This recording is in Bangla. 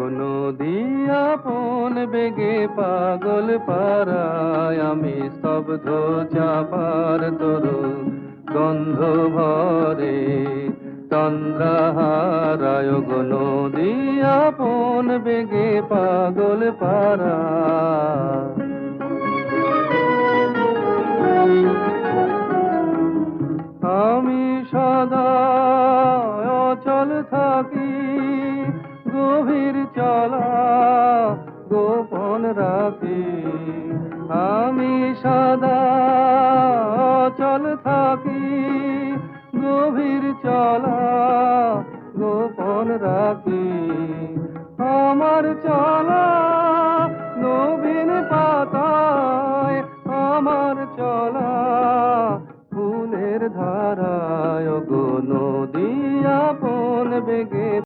গো নদী আপন বেগে পাগল পারায়, আমি স্তব্ধ চাপার তরু গন্ধ ভরে তন্দ্রাহারায়। গো নদী আপন বেগে পাগল পারায়। আমি সদা অচল থাকি, গভীর চলা গোপন রাখি। আমি সদা অচল থাকি, গভীর চলা গোপন রাখি। আমার চলা নবীন পাতায়, আমার চলা ফুলের ধারায়। গো নদী আপন বেগে